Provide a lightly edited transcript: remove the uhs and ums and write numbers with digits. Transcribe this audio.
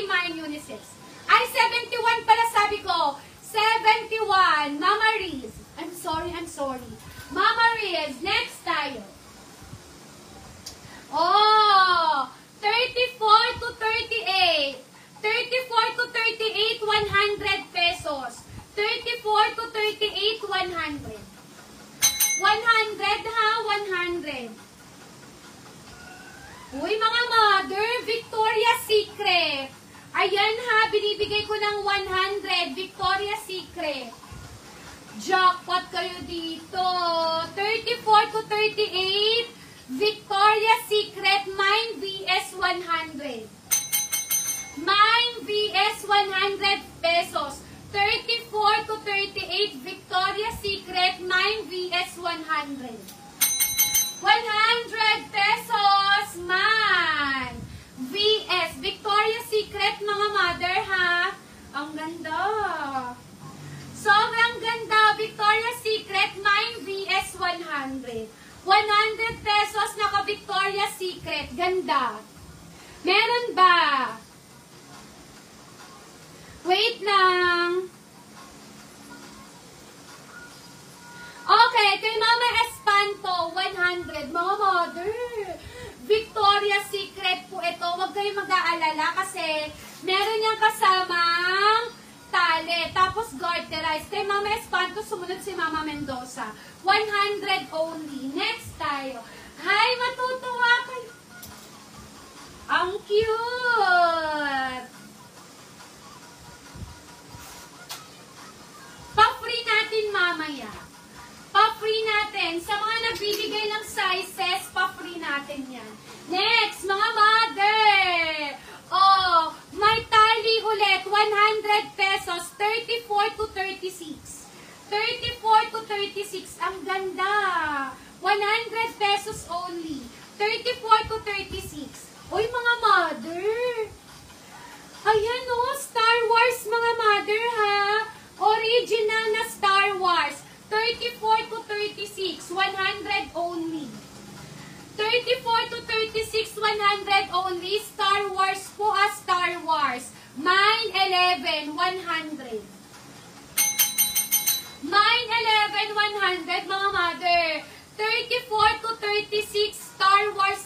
mine unisex. Ay, 71 pala sabi ko. 71. Mama Riz. I'm sorry. Mama Riz, next tayo. Oh, 34 to 38. 34 to 38, 100 pesos. 34 to 38, 100. 100 ha, 100. Uy, mga mother, Victoria's Secret. Ayan ha, binibigay ko ng 100, Victoria's Secret. Jackpot kayo dito. 34 to 38, Victoria's Secret, Mine vs 100. Mine vs 100 pesos. 34 to 38, Victoria's Secret, Mine vs 100. 100 pesos, Mine vs Victoria's Secret, mga mother, ha? Ang ganda. Sobrang ganda, Victoria's Secret, Mine vs 100. 100 pesos, naka Victoria's Secret. Ganda. Meron ba? Wait lang. Okay, kay Mama Espanto, 100. Mga mother, Victoria's Secret po ito. Huwag kayo mag-aalala kasi meron niyang kasamang tali. Tapos garterize. Kay Mama Espanto, sumunod si Mama Mendoza. 100 only. Next tayo. Hi, matutuwa kayo. Ang cute! Pa-free natin mamaya. Pa-free natin. Sa mga nagbibigay ng sizes, pa-free natin yan. Next, mga mother. Oh, may tali ulit. 100 pesos. 34 to 36. 34 to 36. Ang ganda. 100 pesos only. 34 to 36. Uy, mga mother. Ayan o, Star Wars, mga mother, ha? Original na Star Wars. 34 to 36. 100 only. 34 to 36, 100 only. Star Wars po, Star Wars. Mine 11, 100. Mine 11, 100, mga mother. 34 to 36, Star Wars